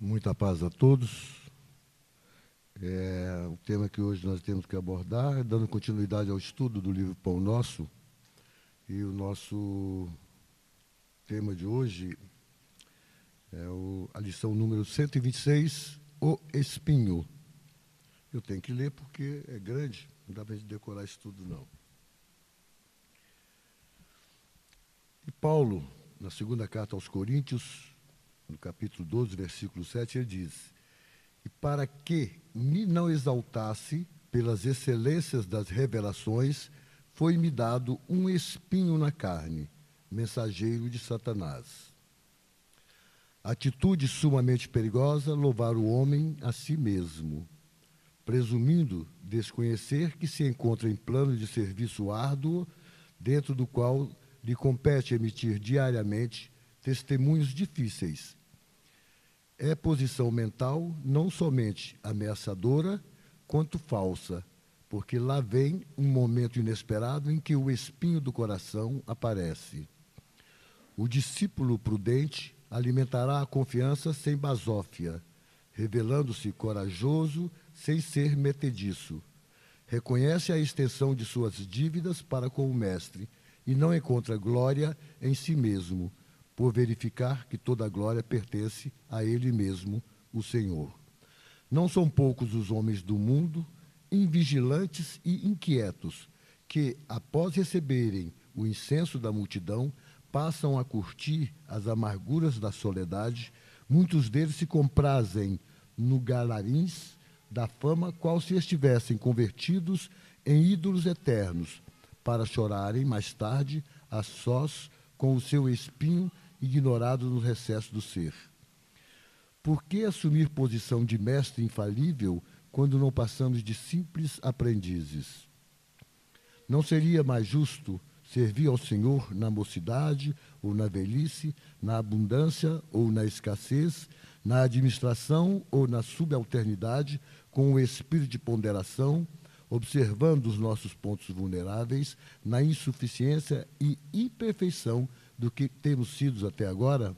Muita paz a todos. O tema que hoje nós temos que abordar, dando continuidade ao estudo do livro Pão Nosso, e o nosso tema de hoje é a lição número 126, o espinho. Eu tenho que ler porque é grande, não dá para a gente decorar isso tudo, não. E Paulo, na segunda carta aos Coríntios, no capítulo 12, versículo 7, ele diz: e para que me não exaltasse pelas excelências das revelações, foi-me dado um espinho na carne, mensageiro de Satanás. Atitude sumamente perigosa, louvar o homem a si mesmo, presumindo desconhecer que se encontra em plano de serviço árduo, dentro do qual lhe compete emitir diariamente testemunhos difíceis. É posição mental não somente ameaçadora, quanto falsa, porque lá vem um momento inesperado em que o espinho do coração aparece. O discípulo prudente alimentará a confiança sem basófia, revelando-se corajoso sem ser metediço. Reconhece a extensão de suas dívidas para com o mestre e não encontra glória em si mesmo, por verificar que toda a glória pertence a Ele mesmo, o Senhor. Não são poucos os homens do mundo, invigilantes e inquietos, que, após receberem o incenso da multidão, passam a curtir as amarguras da soledade. Muitos deles se comprazem no galarins da fama, qual se estivessem convertidos em ídolos eternos, para chorarem mais tarde a sós com o seu espinho ignorado no recesso do ser. Por que assumir posição de mestre infalível quando não passamos de simples aprendizes? Não seria mais justo servir ao Senhor na mocidade ou na velhice, na abundância ou na escassez, na administração ou na subalternidade, com o espírito de ponderação, observando os nossos pontos vulneráveis, na insuficiência e imperfeição do que temos sido até agora?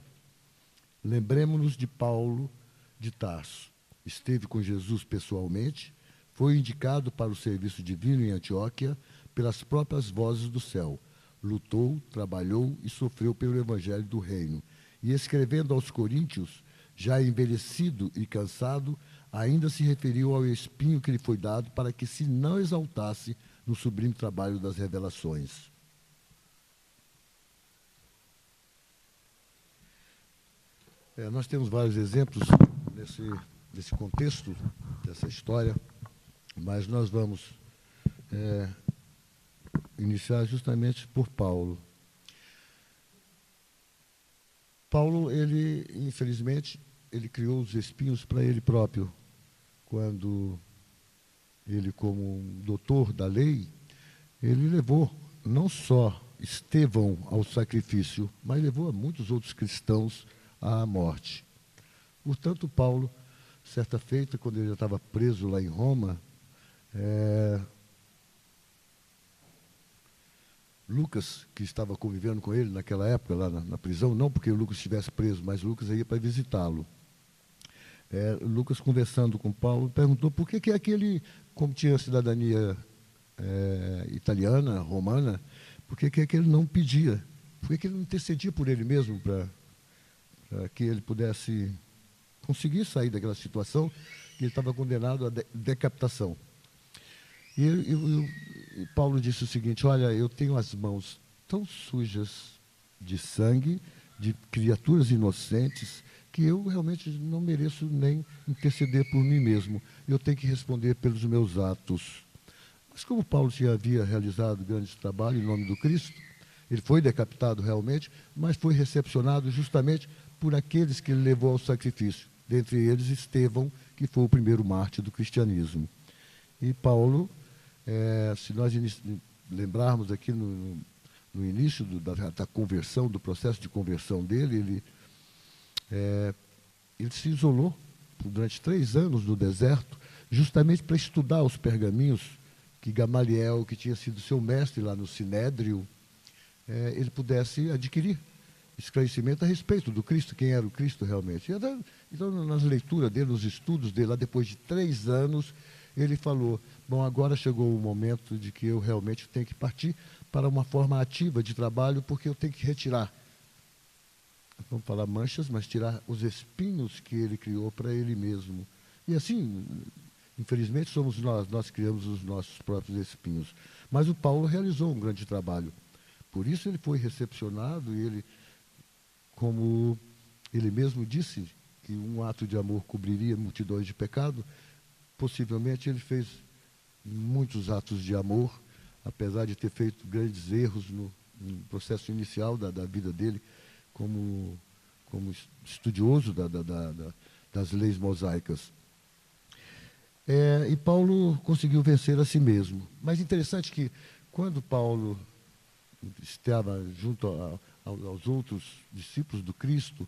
Lembremos-nos de Paulo de Tarso. Esteve com Jesus pessoalmente, foi indicado para o serviço divino em Antioquia pelas próprias vozes do céu. Lutou, trabalhou e sofreu pelo evangelho do reino. E escrevendo aos Coríntios, já envelhecido e cansado, ainda se referiu ao espinho que lhe foi dado para que se não exaltasse no sublime trabalho das revelações. Nós temos vários exemplos nesse contexto, dessa história, mas nós vamos iniciar justamente por Paulo. Paulo, infelizmente, ele criou os espinhos para ele próprio, quando ele, como um doutor da lei, ele levou não só Estevão ao sacrifício, mas levou a muitos outros cristãos à morte. Portanto, Paulo, certa feita, quando ele já estava preso lá em Roma, Lucas, que estava convivendo com ele naquela época, lá na prisão, não porque o Lucas estivesse preso, mas Lucas ia para visitá-lo. Lucas, conversando com Paulo, perguntou por que aquele, como tinha cidadania italiana, romana, por que ele não pedia? Por que ele não intercedia por ele mesmo para que ele pudesse conseguir sair daquela situação que ele estava condenado à decapitação? E Paulo disse o seguinte: olha, eu tenho as mãos tão sujas de sangue, de criaturas inocentes, que eu realmente não mereço nem interceder por mim mesmo. Eu tenho que responder pelos meus atos. Mas como Paulo já havia realizado grande trabalho em nome do Cristo, ele foi decapitado realmente, mas foi recepcionado justamente por aqueles que ele levou ao sacrifício, dentre eles Estevão, que foi o primeiro mártir do cristianismo. E Paulo, se nós lembrarmos aqui no início da conversão, do processo de conversão dele, ele se isolou durante 3 anos no deserto, justamente para estudar os pergaminhos que Gamaliel, que tinha sido seu mestre lá no Sinédrio, ele pudesse adquirir. esclarecimento a respeito do Cristo, quem era o Cristo realmente. Então, nas leituras dele, nos estudos dele, lá depois de 3 anos, ele falou, bom, agora chegou o momento de que eu realmente tenho que partir para uma forma ativa de trabalho, porque eu tenho que retirar, vamos falar manchas, mas tirar os espinhos que ele criou para ele mesmo. E assim, infelizmente, somos nós criamos os nossos próprios espinhos. Mas o Paulo realizou um grande trabalho. Por isso ele foi recepcionado e ele, como ele mesmo disse, que um ato de amor cobriria multidões de pecado, possivelmente ele fez muitos atos de amor, apesar de ter feito grandes erros no processo inicial da vida dele, como estudioso das leis mosaicas. E Paulo conseguiu vencer a si mesmo. Mas interessante que, quando Paulo estava junto aos outros discípulos do Cristo,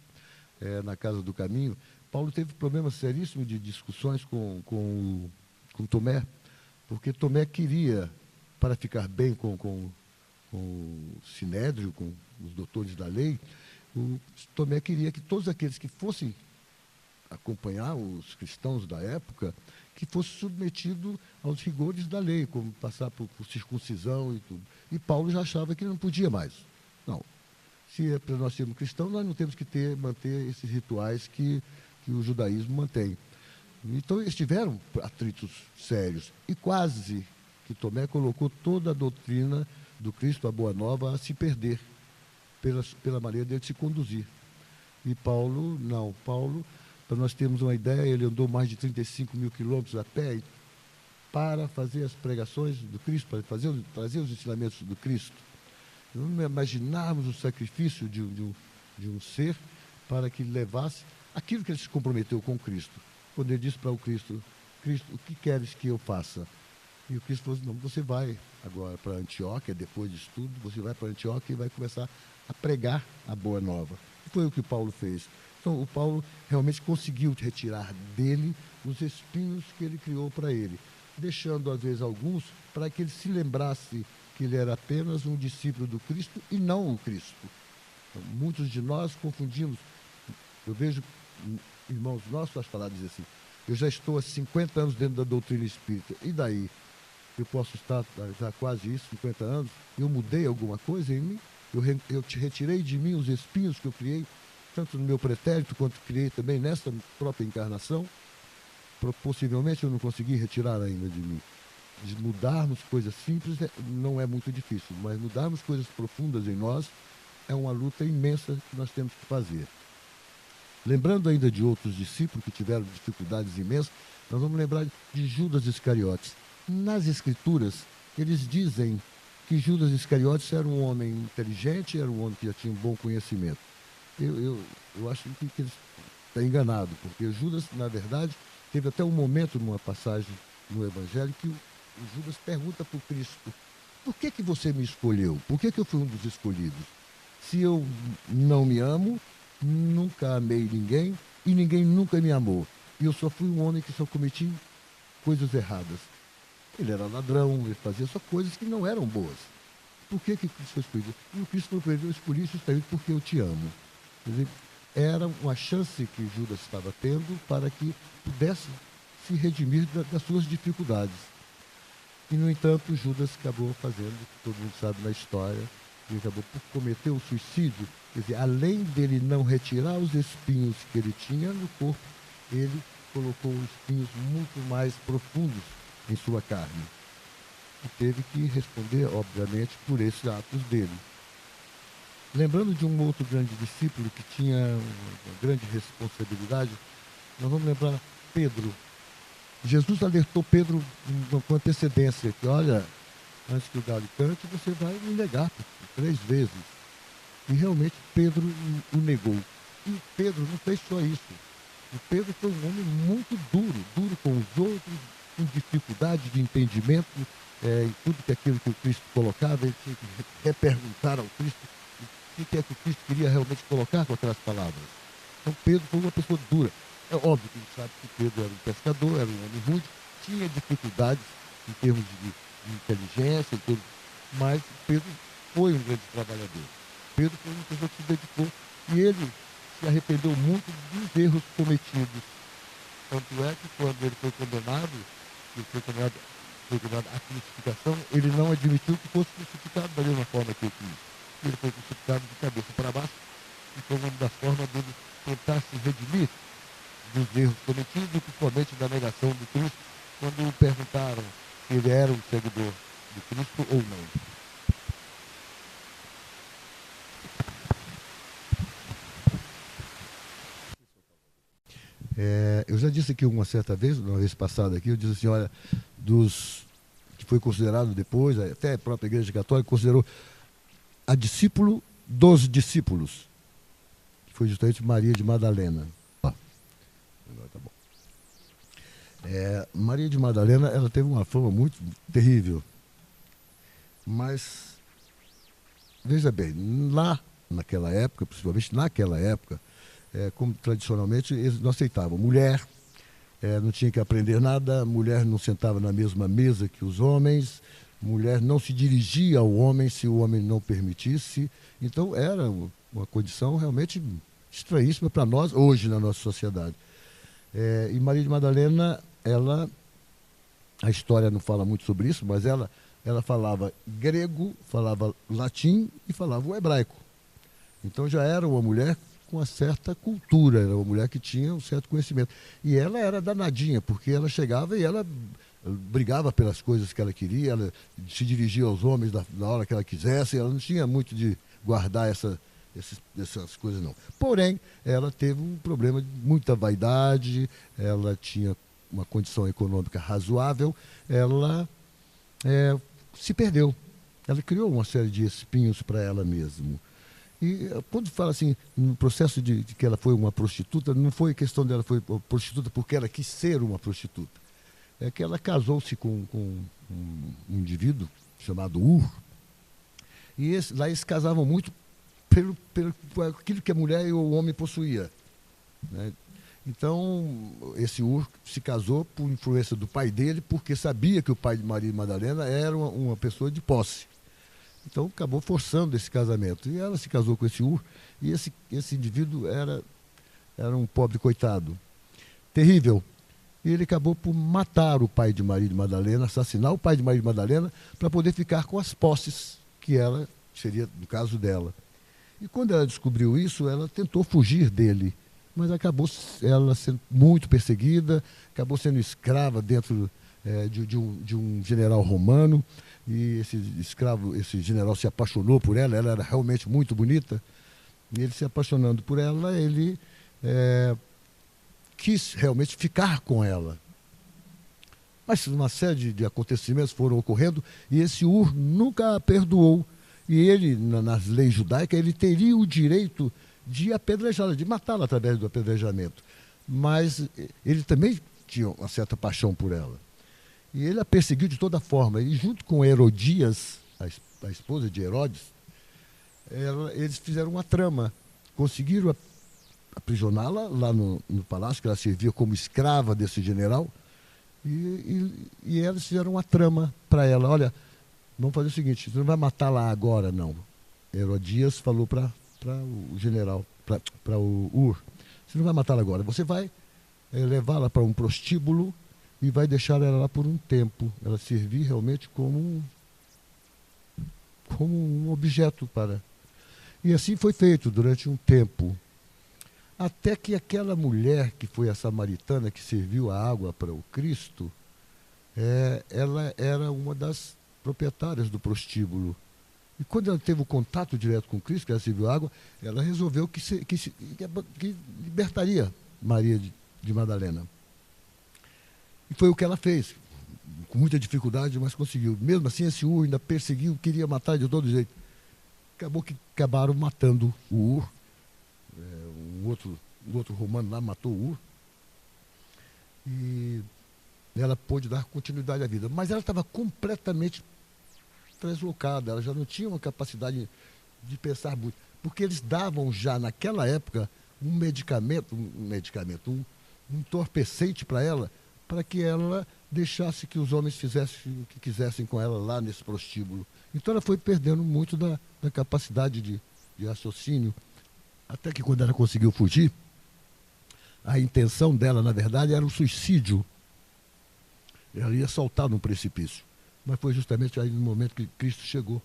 na casa do caminho, Paulo teve problemas seríssimos de discussões com Tomé, porque Tomé queria, para ficar bem com o Sinédrio, com os doutores da lei, Tomé queria que todos aqueles que fossem acompanhar os cristãos da época, que fosse submetido aos rigores da lei, como passar por circuncisão e tudo. E Paulo já achava que não podia mais. Não. Se é para nós sermos cristãos, nós não temos que manter esses rituais que o judaísmo mantém. Então, eles tiveram atritos sérios. E quase que Tomé colocou toda a doutrina do Cristo, a Boa Nova, a se perder pela maneira dele se conduzir. E Paulo, não. Paulo, para nós termos uma ideia, ele andou mais de 35 mil quilômetros a pé para fazer as pregações do Cristo, para trazer os ensinamentos do Cristo. Não imaginarmos o sacrifício de um ser para que levasse aquilo que ele se comprometeu com Cristo. Quando ele disse para o Cristo, o que queres que eu faça? E o Cristo falou assim, não, você vai agora para Antioquia, depois disso tudo, você vai para Antioquia e vai começar a pregar a Boa Nova. E foi o que Paulo fez. Então, o Paulo realmente conseguiu retirar dele os espinhos que ele criou para ele, deixando, às vezes, alguns para que ele se lembrasse que ele era apenas um discípulo do Cristo e não o Cristo. Então, muitos de nós confundimos. Eu vejo irmãos nossos falar, dizer assim, eu já estou há 50 anos dentro da doutrina espírita, e daí? Eu posso estar já quase isso, 50 anos, eu mudei alguma coisa em mim? Eu te retirei de mim os espinhos que eu criei, tanto no meu pretérito quanto criei também nessa própria encarnação? Possivelmente eu não consegui retirar ainda de mim. De mudarmos coisas simples não é muito difícil, mas mudarmos coisas profundas em nós é uma luta imensa que nós temos que fazer. Lembrando ainda de outros discípulos que tiveram dificuldades imensas, nós vamos lembrar de Judas Iscariotes. Nas Escrituras, eles dizem que Judas Iscariotes era um homem inteligente, era um homem que já tinha um bom conhecimento. Eu acho que ele está enganado, porque Judas, na verdade, teve até um momento numa passagem no Evangelho que o Judas pergunta para o Cristo, por que você me escolheu? Por que eu fui um dos escolhidos? Se eu não me amo, nunca amei ninguém e ninguém nunca me amou. E eu só fui um homem que só cometi coisas erradas. Ele era ladrão, ele fazia só coisas que não eram boas. Por que Cristo foi escolhido? E o Cristo foi escolhido, eu escolhi justamente porque eu te amo. Quer dizer, era uma chance que Judas estava tendo para que pudesse se redimir das suas dificuldades. E, no entanto, Judas acabou fazendo, que todo mundo sabe na história, ele acabou por cometer o suicídio. Quer dizer, além dele não retirar os espinhos que ele tinha no corpo, ele colocou espinhos muito mais profundos em sua carne. E teve que responder, obviamente, por esses atos dele. Lembrando de um outro grande discípulo que tinha uma grande responsabilidade, nós vamos lembrar Pedro. Jesus alertou Pedro com antecedência, que olha, antes que o galo cante, você vai me negar por 3 vezes. E realmente Pedro o negou. E Pedro não fez só isso. O Pedro foi um homem muito duro com os outros, com dificuldade de entendimento em tudo aquilo que o Cristo colocava. Ele tinha que reperguntar ao Cristo o que é que o Cristo queria realmente colocar com aquelas palavras. Então Pedro foi uma pessoa dura. É óbvio que a gente sabe que Pedro era um pescador, era um homem rude, tinha dificuldades em termos de inteligência, mas Pedro foi um grande trabalhador. Pedro foi uma pessoa que se dedicou e ele se arrependeu muito dos erros cometidos. Tanto é que quando ele foi condenado à crucificação, ele não admitiu que fosse crucificado da mesma forma que eu quis. Ele foi crucificado de cabeça para baixo e foi uma das formas dele tentar se redimir dos erros cometidos, e principalmente da negação do Cristo, quando o perguntaram se ele era um seguidor de Cristo ou não. Eu já disse aqui uma certa vez, uma vez passada aqui, eu disse assim, olha, dos que foi considerado depois, até a própria Igreja Católica considerou a discípulo dos discípulos, que foi justamente Maria de Madalena. Agora tá bom. Maria de Madalena, ela teve uma fama muito terrível, mas veja bem, lá naquela época, principalmente naquela época, como tradicionalmente eles não aceitavam mulher, não tinha que aprender nada, mulher não sentava na mesma mesa que os homens, mulher não se dirigia ao homem se o homem não permitisse. Então era uma condição realmente estranhíssima para nós hoje na nossa sociedade. E Maria de Madalena, a história não fala muito sobre isso, mas ela falava grego, falava latim e falava o hebraico. Então já era uma mulher com uma certa cultura, era uma mulher que tinha um certo conhecimento. E ela era danadinha, porque ela chegava e ela brigava pelas coisas que ela queria, ela se dirigia aos homens na hora que ela quisesse, ela não tinha muito de guardar essas coisas não. Porém, ela teve um problema de muita vaidade, ela tinha uma condição econômica razoável, ela se perdeu. Ela criou uma série de espinhos para ela mesma. E quando fala assim, no processo de que ela foi uma prostituta, não foi questão dela foi prostituta porque ela quis ser uma prostituta. É que ela casou-se com um indivíduo chamado Ur, e lá eles casavam muito por aquilo que a mulher e o homem possuía, né? Então, esse Ur se casou por influência do pai dele, porque sabia que o pai de Maria Madalena era uma pessoa de posse. Então, acabou forçando esse casamento. E ela se casou com esse Ur, e esse indivíduo era um pobre coitado. Terrível. E ele acabou por matar o pai de Maria de Madalena, assassinar o pai de Maria de Madalena, para poder ficar com as posses que ela seria, no caso dela. E quando ela descobriu isso, ela tentou fugir dele, mas acabou ela sendo muito perseguida, acabou sendo escrava dentro de um general romano, e esse general se apaixonou por ela era realmente muito bonita, e ele se apaixonando por ela, ele quis realmente ficar com ela. Mas uma série de acontecimentos foram ocorrendo, e esse Ur nunca a perdoou. E ele, nas leis judaicas, ele teria o direito de apedrejá-la, de matá-la através do apedrejamento. Mas ele também tinha uma certa paixão por ela. E ele a perseguiu de toda forma. E junto com Herodias, a esposa de Herodes, eles fizeram uma trama. Conseguiram aprisioná-la lá no palácio, que ela servia como escrava desse general. E eles fizeram uma trama para ela. Olha, vamos fazer o seguinte, você não vai matá-la agora, não. Herodias falou para o general, para o Ur, você não vai matá-la agora, você vai levá-la para um prostíbulo e vai deixar ela lá por um tempo. Ela servir realmente como um objeto para... E assim foi feito durante um tempo. Até que aquela mulher que foi a samaritana, que serviu a água para o Cristo, ela era uma das proprietárias do prostíbulo. E quando ela teve o contato direto com Cristo, que ela serviu a água, ela resolveu que libertaria Maria de Madalena. E foi o que ela fez, com muita dificuldade, mas conseguiu. Mesmo assim, esse Ur ainda perseguiu, queria matar de todo jeito. Acabou que acabaram matando o Ur. Um outro romano lá matou o Ur. E ela pôde dar continuidade à vida. Mas ela estava completamente deslocada, ela já não tinha uma capacidade de pensar muito. Porque eles davam já naquela época um entorpecente para ela, para que ela deixasse que os homens fizessem o que quisessem com ela lá nesse prostíbulo. Então ela foi perdendo muito da capacidade de de raciocínio, até que quando ela conseguiu fugir, a intenção dela, na verdade, era o suicídio. Ela ia saltar num precipício. Mas foi justamente aí no momento que Cristo chegou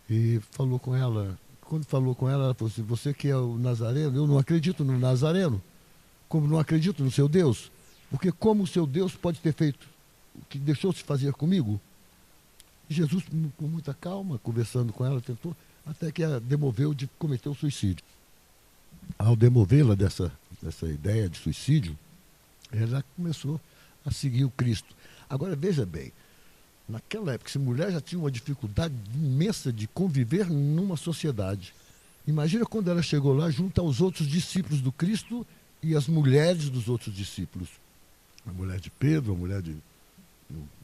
e falou com ela. Quando falou com ela, ela falou assim: você que é o Nazareno, eu não acredito no Nazareno, como não acredito no seu Deus, porque como o seu Deus pode ter feito o que deixou-se fazer comigo? E Jesus, com muita calma, conversando com ela, tentou, até que a demoveu de cometer o suicídio. Ao demovê-la dessa ideia de suicídio, ela começou a seguir o Cristo. Agora, veja bem, naquela época, essa mulher já tinha uma dificuldade imensa de conviver numa sociedade. Imagina quando ela chegou lá junto aos outros discípulos do Cristo e as mulheres dos outros discípulos. A mulher de Pedro, a mulher de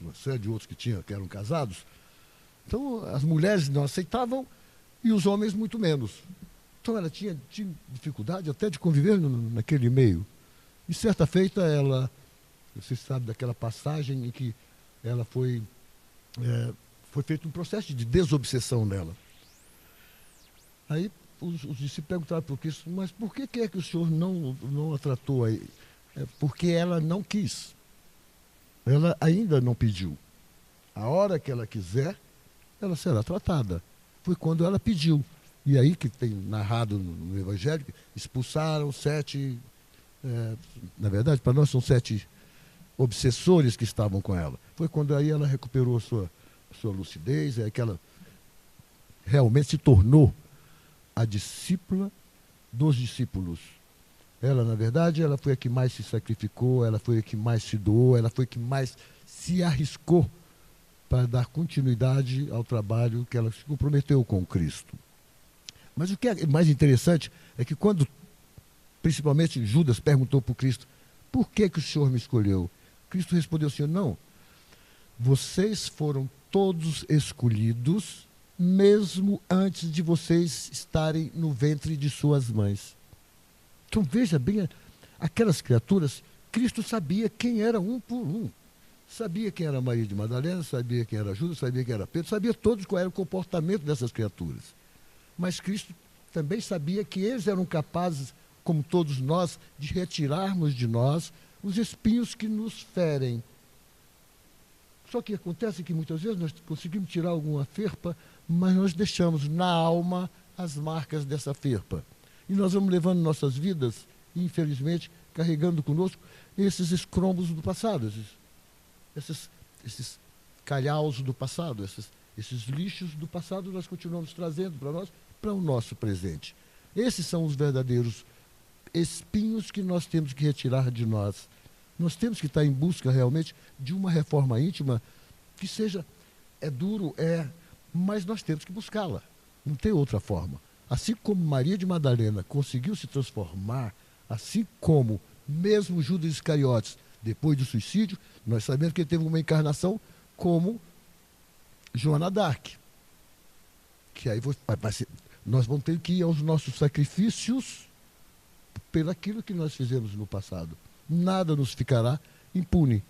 uma série de outros que eram casados. Então, as mulheres não aceitavam e os homens muito menos. Então, ela tinha dificuldade até de conviver naquele meio. E certa feita, você sabe daquela passagem em que ela foi feito um processo de desobsessão nela. Aí os discípulos perguntaram por Cristo: mas por que é que o senhor não a tratou aí? Porque ela não quis. Ela ainda não pediu. A hora que ela quiser, ela será tratada. Foi quando ela pediu. E aí que tem narrado no Evangelho, expulsaram 7, na verdade, para nós são 7 obsessores que estavam com ela. Foi quando aí ela recuperou a sua lucidez, é que ela realmente se tornou a discípula dos discípulos. Ela, na verdade, ela foi a que mais se sacrificou, ela foi a que mais se doou, ela foi a que mais se arriscou para dar continuidade ao trabalho que ela se comprometeu com Cristo. Mas o que é mais interessante é que quando, principalmente Judas, perguntou para o Cristo: por que o Senhor me escolheu? Cristo respondeu assim: não, vocês foram todos escolhidos, mesmo antes de vocês estarem no ventre de suas mães. Então veja bem, aquelas criaturas, Cristo sabia quem era um por um. Sabia quem era Maria de Madalena, sabia quem era Judas, sabia quem era Pedro, sabia todos qual era o comportamento dessas criaturas. Mas Cristo também sabia que eles eram capazes, como todos nós, de retirarmos de nós os espinhos que nos ferem. Só que acontece que muitas vezes nós conseguimos tirar alguma ferpa, mas nós deixamos na alma as marcas dessa ferpa. E nós vamos levando nossas vidas, infelizmente, carregando conosco esses escrombos do passado, esses calhaus do passado, esses lixos do passado nós continuamos trazendo para nós, para o nosso presente. Esses são os verdadeiros espinhos que nós temos que retirar de nós. Nós temos que estar em busca realmente de uma reforma íntima que seja, duro, mas nós temos que buscá-la. Não tem outra forma. Assim como Maria de Madalena conseguiu se transformar, assim como mesmo Judas Iscariotes, depois do suicídio, nós sabemos que ele teve uma encarnação como Joana d'Arc. Que aí nós vamos ter que ir aos nossos sacrifícios pelaquilo que nós fizemos no passado. Nada nos ficará impune.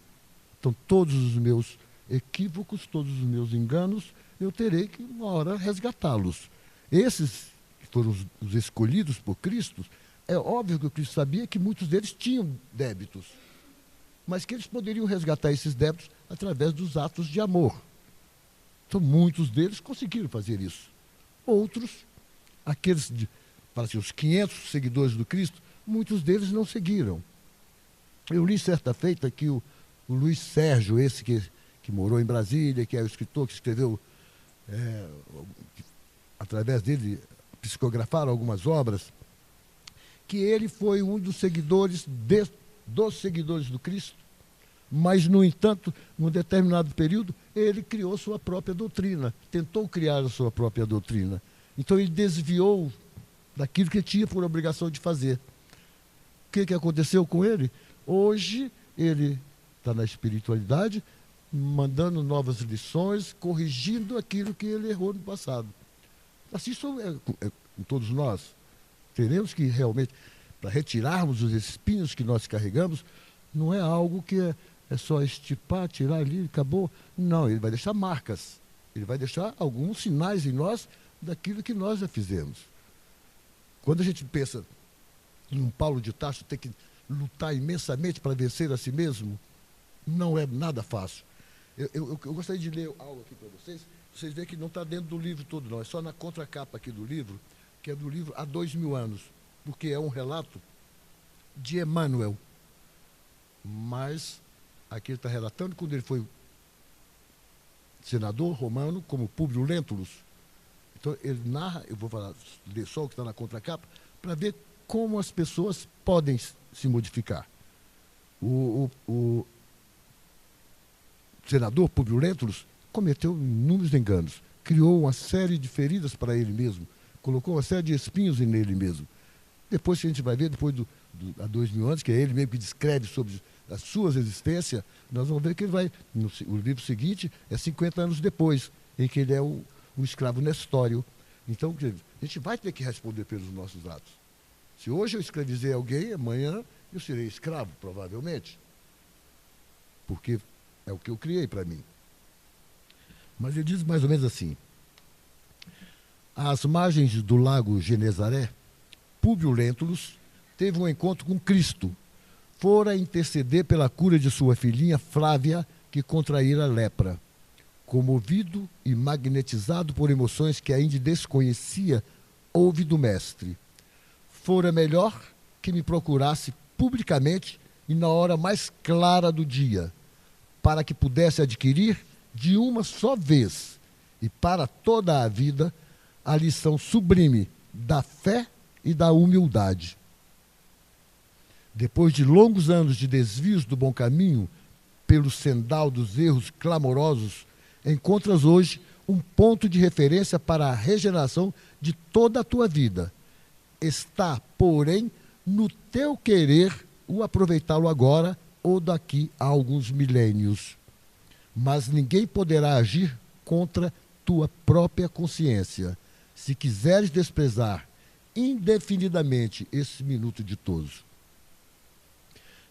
Então, todos os meus equívocos, todos os meus enganos, eu terei que, uma hora, resgatá-los. Esses que foram os escolhidos por Cristo, é óbvio que o Cristo sabia que muitos deles tinham débitos, mas que eles poderiam resgatar esses débitos através dos atos de amor. Então, muitos deles conseguiram fazer isso. Outros, aqueles, os 500 seguidores do Cristo, muitos deles não seguiram. Eu li certa feita que o Luiz Sérgio, esse que morou em Brasília, que é o escritor que escreveu, através dele, psicografaram algumas obras, que ele foi um dos seguidores do Cristo, mas, no entanto, num determinado período, ele criou sua própria doutrina, tentou criar a sua própria doutrina. Então, ele desviou daquilo que tinha por obrigação de fazer. O que aconteceu com ele? Hoje, ele está na espiritualidade, mandando novas lições, corrigindo aquilo que ele errou no passado. Assim com todos nós. Teremos que realmente, para retirarmos os espinhos que nós carregamos, não é algo que é só estipar, tirar ali, acabou. Não, ele vai deixar marcas. Ele vai deixar alguns sinais em nós daquilo que nós já fizemos. Quando a gente pensa em um Paulo de Tarso ter que lutar imensamente para vencer a si mesmo, não é nada fácil. Eu gostaria de ler algo aqui para vocês. Vocês veem que não está dentro do livro todo, não. É só na contracapa aqui do livro, que é do livro Há 2000 anos, porque é um relato de Emmanuel. Mas aqui ele está relatando quando ele foi senador romano, como Públio Lentulus. Então ele narra, eu vou ler só o que está na contracapa, para ver como as pessoas podem se modificar. O senador Públio Lentulus cometeu inúmeros enganos, criou uma série de feridas para ele mesmo, colocou uma série de espinhos nele mesmo. Depois que a gente vai ver, depois há 2000 anos, que é ele mesmo que descreve sobre a sua existência, nós vamos ver que ele vai, o livro seguinte é 50 anos depois, em que ele é o escravo Nestório. Então, a gente vai ter que responder pelos nossos atos. Se hoje eu escravizei alguém, amanhã eu serei escravo, provavelmente. Porque é o que eu criei para mim. Mas ele diz mais ou menos assim: às margens do lago Genezaré, Públio Lentulus teve um encontro com Cristo. Fora interceder pela cura de sua filhinha Flávia, que contraíra lepra. Comovido e magnetizado por emoções que ainda desconhecia, ouve do mestre: fora melhor que me procurasse publicamente e na hora mais clara do dia, para que pudesse adquirir de uma só vez e para toda a vida a lição sublime da fé e da humildade. Depois de longos anos de desvios do bom caminho, pelo sendal dos erros clamorosos, encontras hoje um ponto de referência para a regeneração de toda a tua vida. Está, porém, no teu querer o aproveitá-lo agora ou daqui a alguns milênios. Mas ninguém poderá agir contra tua própria consciência. Se quiseres desprezar indefinidamente esse minuto ditoso.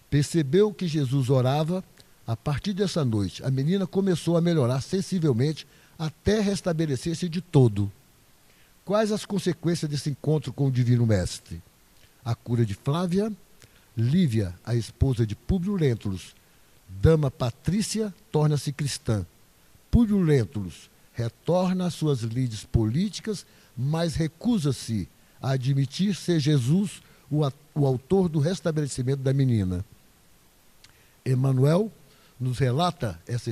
Percebeu que Jesus orava. A partir dessa noite, a menina começou a melhorar sensivelmente até restabelecer-se de todo. Quais as consequências desse encontro com o Divino Mestre? A cura de Flávia, Lívia, a esposa de Públio Lentulus, dama patrícia, torna-se cristã. Públio Lentulus retorna às suas lides políticas, mas recusa-se a admitir ser Jesus o autor do restabelecimento da menina. Emmanuel nos relata essa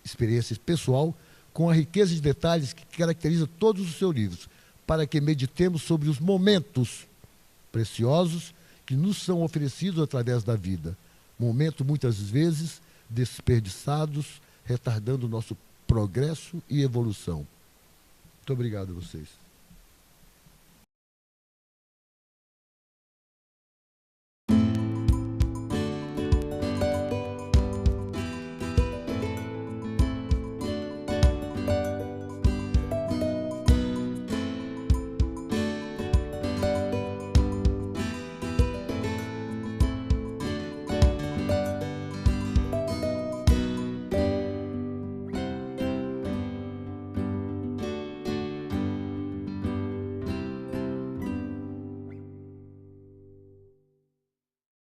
experiência pessoal com a riqueza de detalhes que caracteriza todos os seus livros, para que meditemos sobre os momentos preciosos que nos são oferecidos através da vida. Momentos, muitas vezes, desperdiçados, retardando o nosso progresso e evolução. Muito obrigado a vocês.